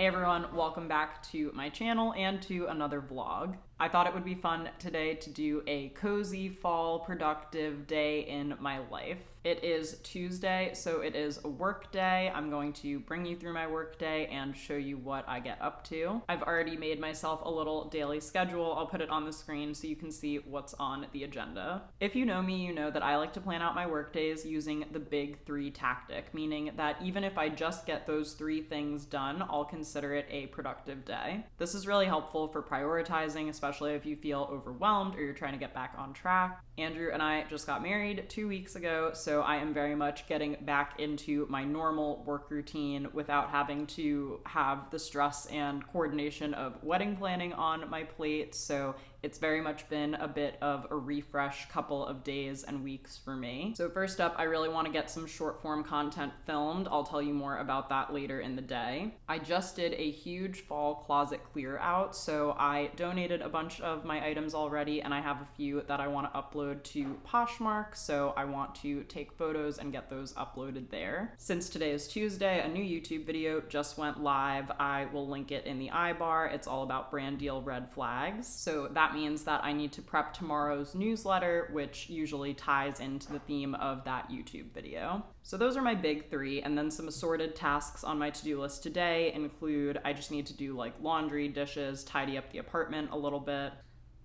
everyone, welcome back to my channel and to another vlog. I thought it would be fun today to do a cozy fall productive day in my life. It is Tuesday, so it is a work day. I'm going to bring you through my work day and show you what I get up to. I've already made myself a little daily schedule. I'll put it on the screen so you can see what's on the agenda. If you know me, you know that I like to plan out my work days using the big three tactic, meaning that even if I just get those three things done, I'll consider it a productive day. This is really helpful for prioritizing, especially if you feel overwhelmed or you're trying to get back on track. Andrew and I just got married 2 weeks ago, so I am very much getting back into my normal work routine without having to have the stress and coordination of wedding planning on my plate. So it's very much been a bit of a refresh couple of days and weeks for me. So first up, I really want to get some short form content filmed. I'll tell you more about that later in the day. I just did a huge fall closet clear out, so I donated a bunch of my items already and I have a few that I want to upload to Poshmark, so I want to take photos and get those uploaded there. Since today is Tuesday, a new YouTube video just went live. I will link it in the iBar. It's all about brand deal red flags. So that means that I need to prep tomorrow's newsletter, which usually ties into the theme of that YouTube video. So those are my big three, and then some assorted tasks on my to-do list today include I just need to do like laundry, dishes, tidy up the apartment a little bit.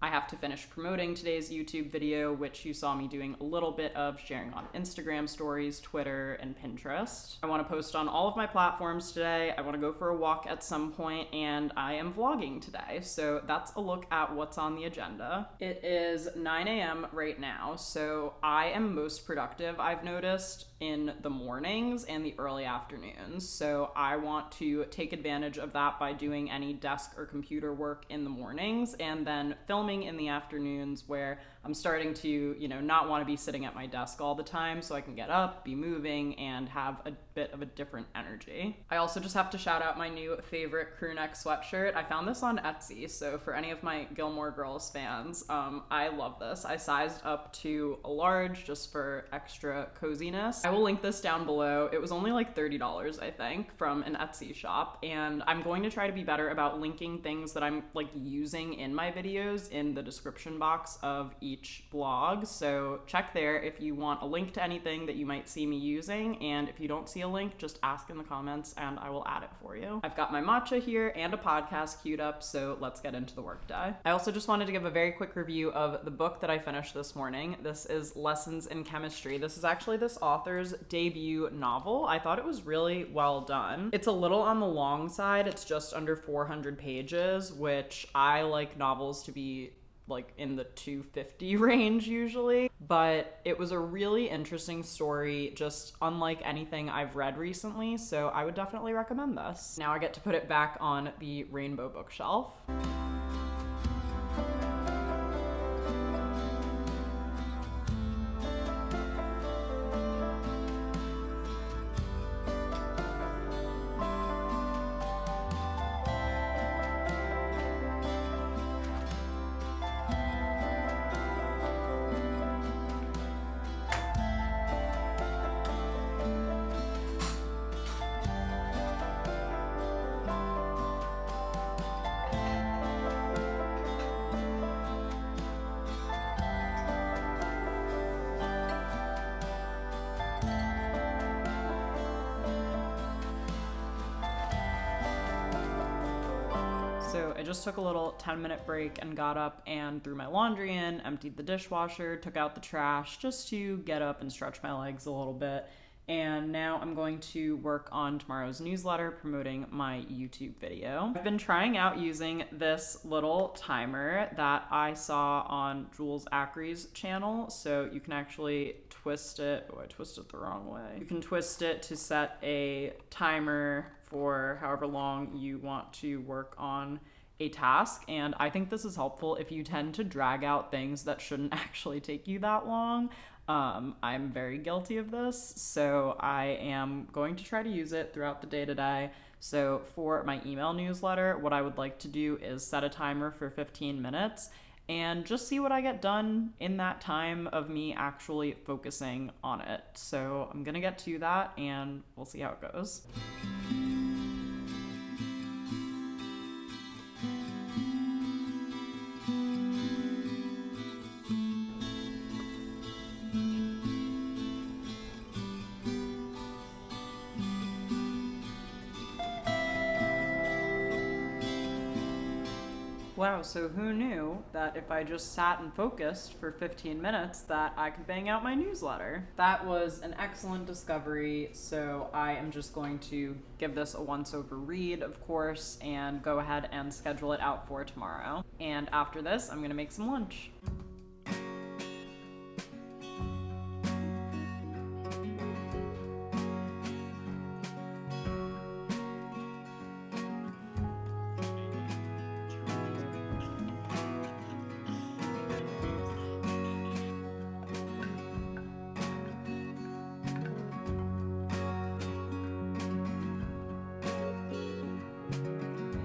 I have to finish promoting today's YouTube video, which you saw me doing a little bit of sharing on Instagram stories, Twitter, and Pinterest. I want to post on all of my platforms today. I want to go for a walk at some point, and I am vlogging today. So that's a look at what's on the agenda. It is 9 a.m. right now, so I am most productive, I've noticed, in the mornings and the early afternoons. So I want to take advantage of that by doing any desk or computer work in the mornings and then filming in the afternoons where I'm starting to, not want to be sitting at my desk all the time, so I can get up, be moving, and have a bit of a different energy. I also just have to shout out my new favorite crew neck sweatshirt. I found this on Etsy, so for any of my Gilmore Girls fans, I love this. I sized up to a large just for extra coziness. I will link this down below. It was only like $30, I think, from an Etsy shop, and I'm going to try to be better about linking things that I'm using in my videos in the description box of each vlog. So check there if you want a link to anything that you might see me using, and if you don't see a link, just ask in the comments and I will add it for you. I've got my matcha here and a podcast queued up, so let's get into the workday. I also just wanted to give a very quick review of the book that I finished this morning. This is Lessons in Chemistry. This is actually this author's debut novel. I thought it was really well done. It's a little on the long side. It's just under 400 pages, which I like novels to be in the 250 range usually, but it was a really interesting story, just unlike anything I've read recently, so I would definitely recommend this. Now I get to put it back on the rainbow bookshelf. So I just took a little 10-minute break and got up and threw my laundry in, emptied the dishwasher, took out the trash just to get up and stretch my legs a little bit. And now I'm going to work on tomorrow's newsletter promoting my YouTube video. I've been trying out using this little timer that I saw on Jules Ackery's channel. So you can actually twist it. Oh, I twisted it the wrong way. You can twist it to set a timer for however long you want to work on a task. And I think this is helpful if you tend to drag out things that shouldn't actually take you that long. I'm very guilty of this, so I am going to try to use it throughout the day today. So for my email newsletter, what I would like to do is set a timer for 15 minutes and just see what I get done in that time of me actually focusing on it. So I'm gonna get to that and we'll see how it goes. Wow, so who knew that if I just sat and focused for 15 minutes that I could bang out my newsletter? That was an excellent discovery, so I am just going to give this a once-over read, of course, and go ahead and schedule it out for tomorrow. And after this, I'm gonna make some lunch.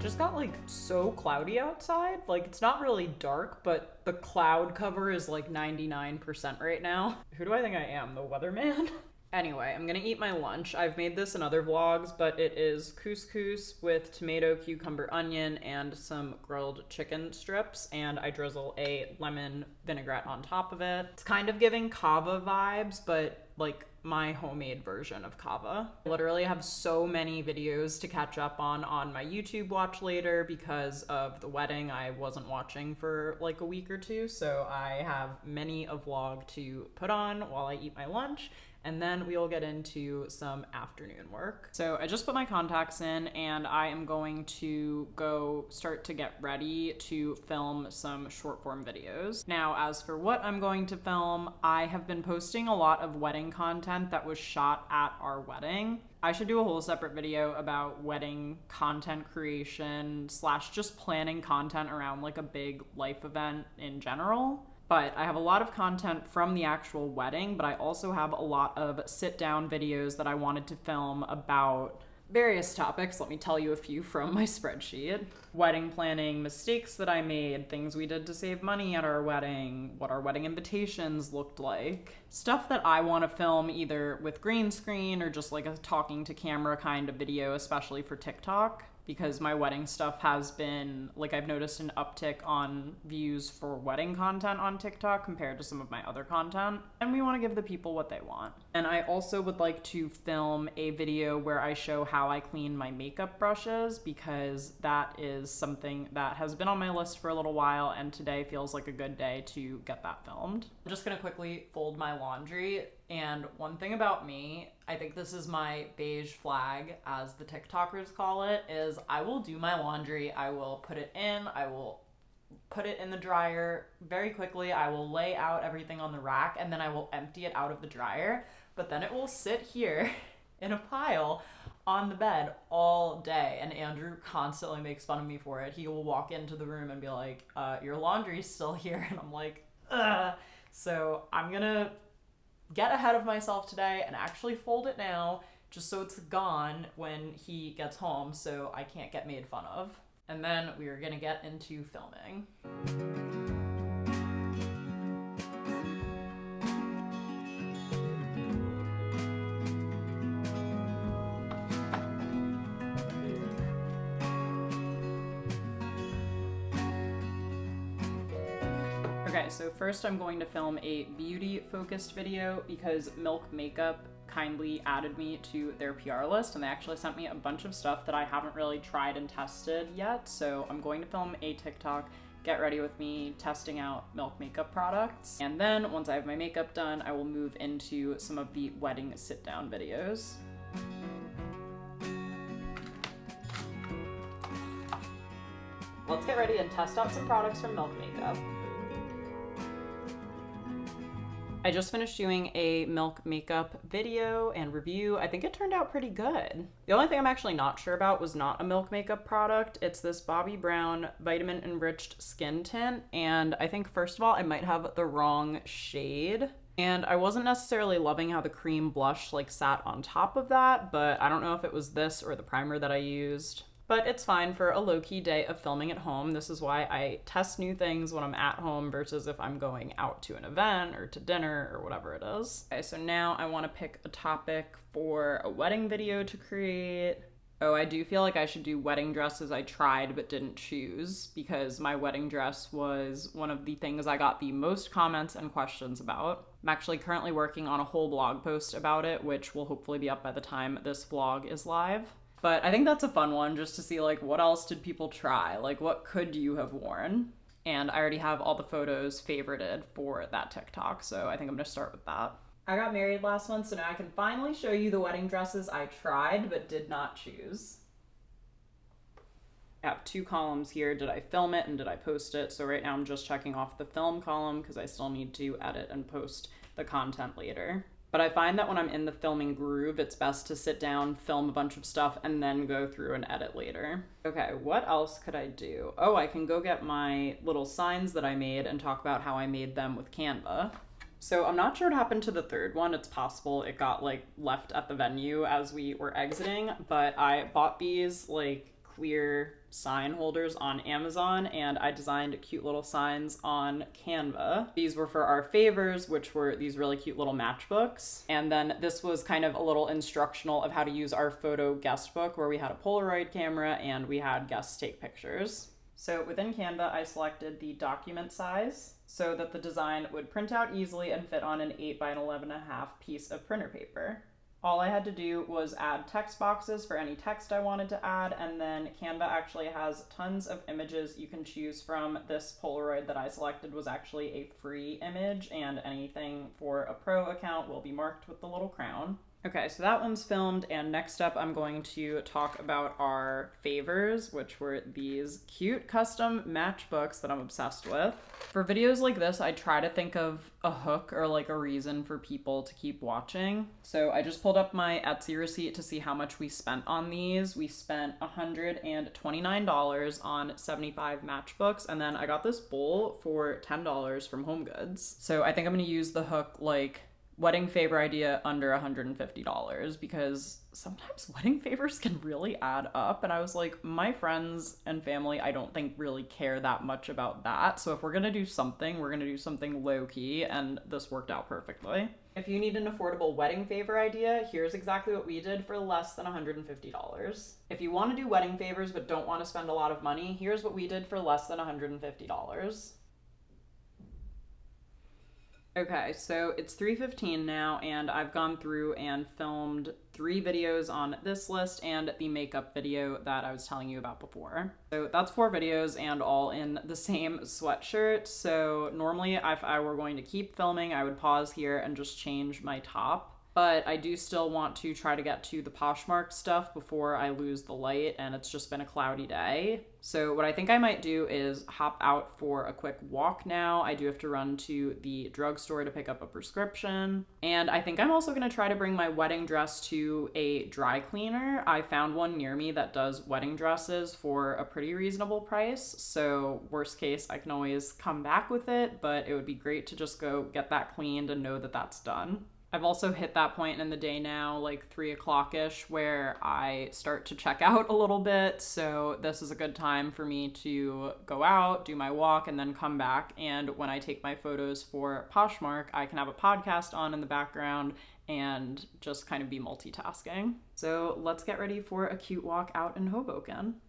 Just got like so cloudy outside. Like it's not really dark, but the cloud cover is like 99% right now. Who do I think I am? The weatherman? Anyway, I'm gonna eat my lunch. I've made this in other vlogs, but it is couscous with tomato, cucumber, onion, and some grilled chicken strips, and I drizzle a lemon vinaigrette on top of it. It's kind of giving kava vibes, but like my homemade version of kava. I literally have so many videos to catch up on my YouTube watch later because of the wedding. I wasn't watching for like a week or two, so I have many a vlog to put on while I eat my lunch. And then we will get into some afternoon work. So I just put my contacts in and I am going to go start to get ready to film some short form videos. Now, as for what I'm going to film, I have been posting a lot of wedding content that was shot at our wedding. I should do a whole separate video about wedding content creation / just planning content around like a big life event in general. But I have a lot of content from the actual wedding, but I also have a lot of sit-down videos that I wanted to film about various topics. Let me tell you a few from my spreadsheet. Wedding planning mistakes that I made, things we did to save money at our wedding, what our wedding invitations looked like, stuff that I want to film either with green screen or just like a talking to camera kind of video, especially for TikTok. Because my wedding stuff has been, like I've noticed an uptick on views for wedding content on TikTok compared to some of my other content. And we want to give the people what they want. And I also would like to film a video where I show how I clean my makeup brushes because that is something that has been on my list for a little while and today feels like a good day to get that filmed. I'm just gonna quickly fold my laundry. And one thing about me, I think this is my beige flag, as the TikTokers call it, is I will do my laundry, I will put it in, I will put it in the dryer very quickly, I will lay out everything on the rack, and then I will empty it out of the dryer, but then it will sit here in a pile on the bed all day, and Andrew constantly makes fun of me for it. He will walk into the room and be like, your laundry's still here, and I'm like, ugh. So I'm gonna get ahead of myself today and actually fold it now just so it's gone when he gets home so I can't get made fun of. And then we are gonna get into filming. Okay, so first I'm going to film a beauty-focused video because Milk Makeup kindly added me to their PR list and they actually sent me a bunch of stuff that I haven't really tried and tested yet. So I'm going to film a TikTok, get ready with me testing out Milk Makeup products. And then once I have my makeup done, I will move into some of the wedding sit-down videos. Let's get ready and test out some products from Milk Makeup. I just finished doing a Milk Makeup video and review. I think it turned out pretty good. The only thing I'm actually not sure about was not a Milk Makeup product. It's this Bobbi Brown Vitamin Enriched Skin Tint, and I think first of all, I might have the wrong shade. And I wasn't necessarily loving how the cream blush like sat on top of that, but I don't know if it was this or the primer that I used. But it's fine for a low-key day of filming at home. This is why I test new things when I'm at home versus if I'm going out to an event or to dinner or whatever it is. Okay, so now I want to pick a topic for a wedding video to create. Oh, I do feel like I should do wedding dresses I tried but didn't choose because my wedding dress was one of the things I got the most comments and questions about. I'm actually currently working on a whole blog post about it, which will hopefully be up by the time this vlog is live. But I think that's a fun one just to see like what else did people try? Like what could you have worn? And I already have all the photos favorited for that TikTok, so I think I'm gonna start with that. I got married last month, so now I can finally show you the wedding dresses I tried but did not choose. I have 2 columns here. Did I film it and did I post it? So right now I'm just checking off the film column because I still need to edit and post the content later. But I find that when I'm in the filming groove, it's best to sit down, film a bunch of stuff, and then go through and edit later. Okay, what else could I do? Oh, I can go get my little signs that I made and talk about how I made them with Canva. So I'm not sure what happened to the third one. It's possible it got like left at the venue as we were exiting, but I bought these like clear sign holders on Amazon and I designed cute little signs on Canva. These were for our favors, which were these really cute little matchbooks. And then this was kind of a little instructional of how to use our photo guest book where we had a Polaroid camera and we had guests take pictures. So within Canva, I selected the document size so that the design would print out easily and fit on an 8 by 11.5 piece of printer paper. All I had to do was add text boxes for any text I wanted to add, and then Canva actually has tons of images you can choose from. This Polaroid that I selected was actually a free image, and anything for a pro account will be marked with the little crown. Okay, so that one's filmed, and next up I'm going to talk about our favors, which were these cute custom matchbooks that I'm obsessed with. For videos like this, I try to think of a hook or like a reason for people to keep watching. So I just pulled up my Etsy receipt to see how much we spent on these. We spent $129 on 75 matchbooks, and then I got this bowl for $10 from HomeGoods. So I think I'm gonna use the hook like wedding favor idea under $150 because sometimes wedding favors can really add up. And I was like, my friends and family, I don't think really care that much about that. So if we're gonna do something, we're gonna do something low key, and this worked out perfectly. If you need an affordable wedding favor idea, here's exactly what we did for less than $150. If you wanna do wedding favors but don't wanna spend a lot of money, here's what we did for less than $150. Okay, so it's 3:15 now, and I've gone through and filmed 3 videos on this list and the makeup video that I was telling you about before. So that's 4 videos and all in the same sweatshirt. So normally if I were going to keep filming, I would pause here and just change my top. But I do still want to try to get to the Poshmark stuff before I lose the light, and it's just been a cloudy day. So what I think I might do is hop out for a quick walk now. I do have to run to the drugstore to pick up a prescription. And I think I'm also gonna try to bring my wedding dress to a dry cleaner. I found one near me that does wedding dresses for a pretty reasonable price. So worst case, I can always come back with it, but it would be great to just go get that cleaned and know that that's done. I've also hit that point in the day now, like 3 o'clock-ish, where I start to check out a little bit. So this is a good time for me to go out, do my walk, and then come back. And when I take my photos for Poshmark, I can have a podcast on in the background and just kind of be multitasking. So let's get ready for a cute walk out in Hoboken.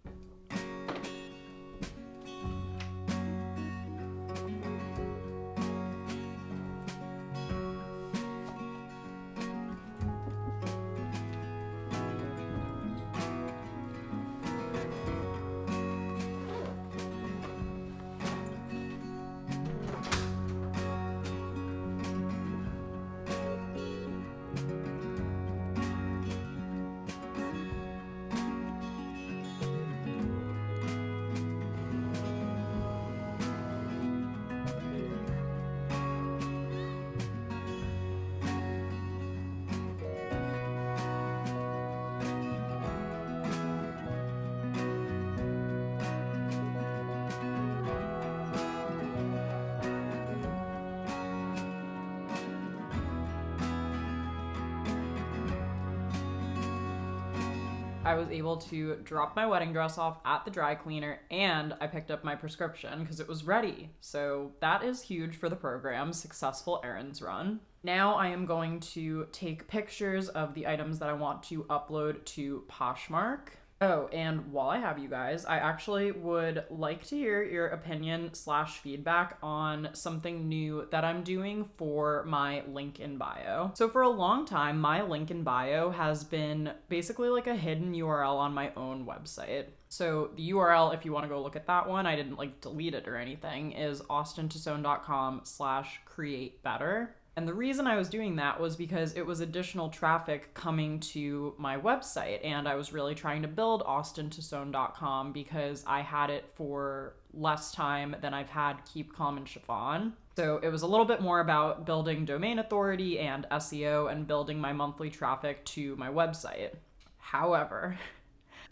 I was able to drop my wedding dress off at the dry cleaner, and I picked up my prescription because it was ready. So that is huge for the program. Successful errands run. Now I am going to take pictures of the items that I want to upload to Poshmark. Oh, and while I have you guys, I actually would like to hear your opinion slash feedback on something new that I'm doing for my link in bio. So for a long time, my link in bio has been basically like a hidden URL on my own website. So the URL, if you want to go look at that one, I didn't like delete it or anything, is austentosone.com/createbetter. And the reason I was doing that was because it was additional traffic coming to my website, and I was really trying to build austentosone.com because I had it for less time than I've had Keep Calm and Chiffon. So it was a little bit more about building domain authority and SEO and building my monthly traffic to my website. However,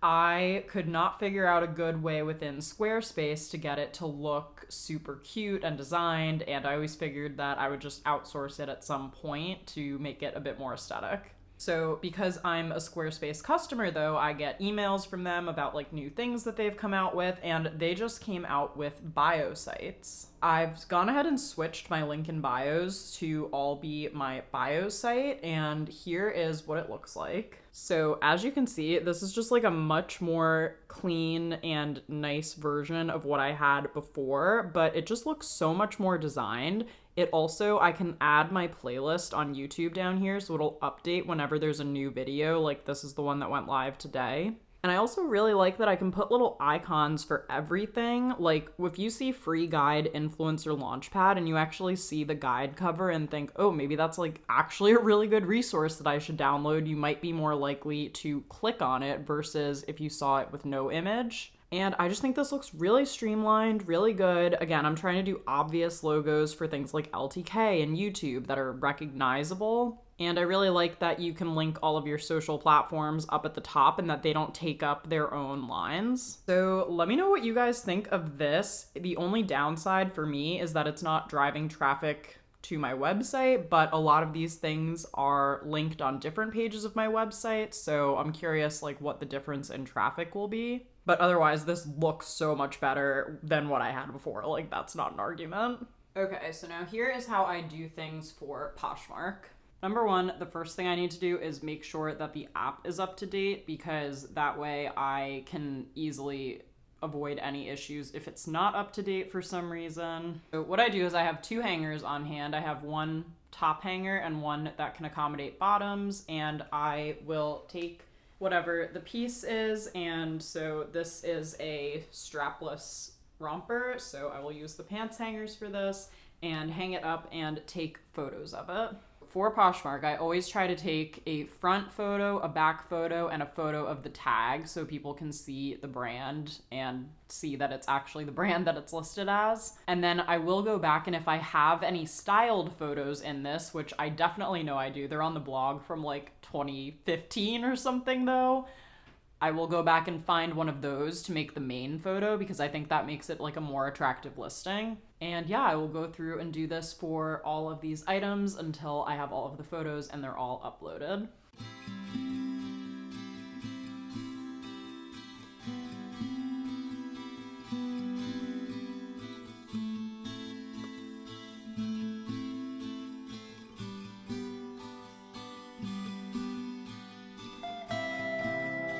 I could not figure out a good way within Squarespace to get it to look super cute and designed, and I always figured that I would just outsource it at some point to make it a bit more aesthetic. So because I'm a Squarespace customer though, I get emails from them about like new things that they've come out with, and they just came out with bio sites. I've gone ahead and switched my link in bios to all be my bio site, and here is what it looks like. So as you can see, this is just like a much more clean and nice version of what I had before, but it just looks so much more designed. It also, I can add my playlist on YouTube down here, so it'll update whenever there's a new video, like this is the one that went live today. And I also really like that I can put little icons for everything. Like if you see free guide influencer launchpad and you actually see the guide cover and think, oh, maybe that's like actually a really good resource that I should download, you might be more likely to click on it versus if you saw it with no image. And I just think this looks really streamlined, really good. Again, I'm trying to do obvious logos for things like LTK and YouTube that are recognizable. And I really like that you can link all of your social platforms up at the top and that they don't take up their own lines. So let me know what you guys think of this. The only downside for me is that it's not driving traffic to my website, but a lot of these things are linked on different pages of my website. So I'm curious like what the difference in traffic will be. But otherwise, this looks so much better than what I had before. Like, that's not an argument. Okay, so now here is how I do things for Poshmark. Number one, the first thing I need to do is make sure that the app is up to date because that way I can easily avoid any issues if it's not up to date for some reason. So what I do is I have two hangers on hand. I have one top hanger and one that can accommodate bottoms, and I will take whatever the piece is, and so this is a strapless romper, so I will use the pants hangers for this and hang it up and take photos of it. For Poshmark, I always try to take a front photo, a back photo, and a photo of the tag so people can see the brand and see that it's actually the brand that it's listed as. And then I will go back, and if I have any styled photos in this, which I definitely know I do, they're on the blog from like 2015 or something though, I will go back and find one of those to make the main photo because I think that makes it like a more attractive listing. And yeah, I will go through and do this for all of these items until I have all of the photos and they're all uploaded.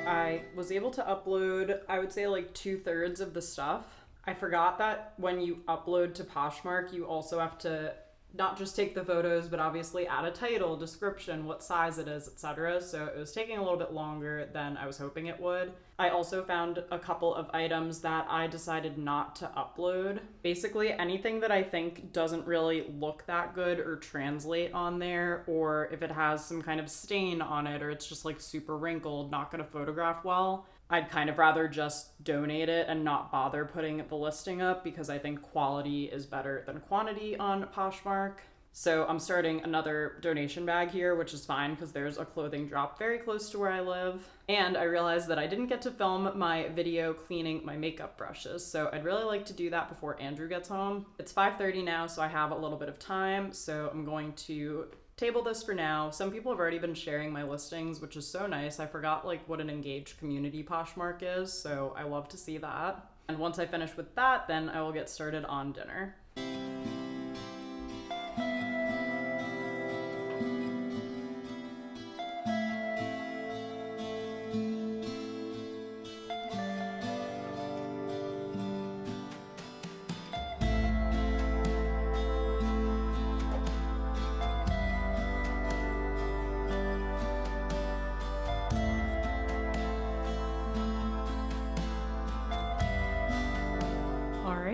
I was able to upload, I would say like 2/3 of the stuff. I forgot that when you upload to Poshmark, you also have to not just take the photos, but obviously add a title, description, what size it is, etc. So it was taking a little bit longer than I was hoping it would. I also found a couple of items that I decided not to upload. Basically anything that I think doesn't really look that good or translate on there, or if it has some kind of stain on it, or it's just like super wrinkled, not gonna photograph well, I'd kind of rather just donate it and not bother putting the listing up because I think quality is better than quantity on Poshmark. So I'm starting another donation bag here, which is fine because there's a clothing drop very close to where I live. And I realized that I didn't get to film my video cleaning my makeup brushes, so I'd really like to do that before Andrew gets home. It's 5:30 now, so I have a little bit of time, so I'm going to table this for now. Some people have already been sharing my listings, which is so nice. I forgot like what an engaged community Poshmark is, so I love to see that. And once I finish with that, then I will get started on dinner.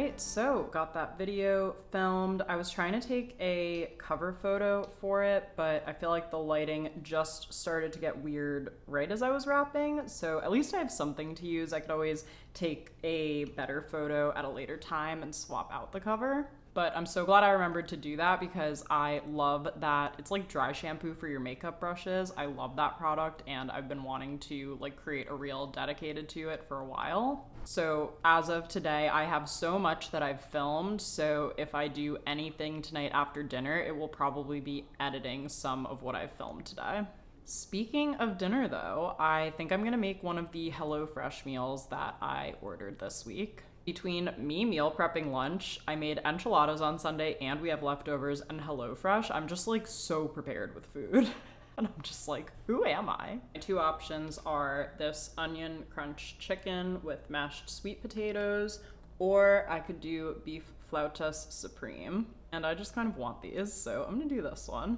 right, so got that video filmed. I was trying to take a cover photo for it, but I feel like the lighting just started to get weird right as I was wrapping, so at least I have something to use. I could always take a better photo at a later time and swap out the cover. But I'm so glad I remembered to do that because I love that. It's like dry shampoo for your makeup brushes. I love that product and I've been wanting to like create a reel dedicated to it for a while. So as of today, I have so much that I've filmed. So if I do anything tonight after dinner, it will probably be editing some of what I've filmed today. Speaking of dinner though, I think I'm gonna make one of the HelloFresh meals that I ordered this week. Between me meal prepping lunch, I made enchiladas on Sunday and we have leftovers, and HelloFresh, I'm just like so prepared with food. And I'm just like, who am I? My two options are this onion crunch chicken with mashed sweet potatoes, or I could do beef flautas supreme. And I just kind of want these, so I'm gonna do this one.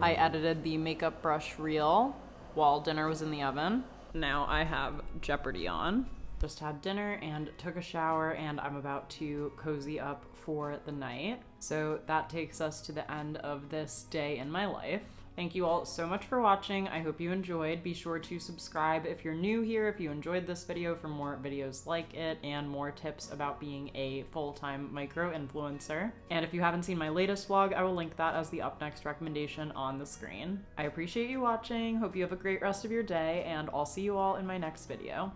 I edited the makeup brush reel while dinner was in the oven. Now I have Jeopardy on. Just had dinner and took a shower, and I'm about to cozy up for the night. So that takes us to the end of this day in my life. Thank you all so much for watching. I hope you enjoyed. Be sure to subscribe if you're new here, if you enjoyed this video, for more videos like it and more tips about being a full-time micro-influencer. And if you haven't seen my latest vlog, I will link that as the up next recommendation on the screen. I appreciate you watching. Hope you have a great rest of your day, and I'll see you all in my next video.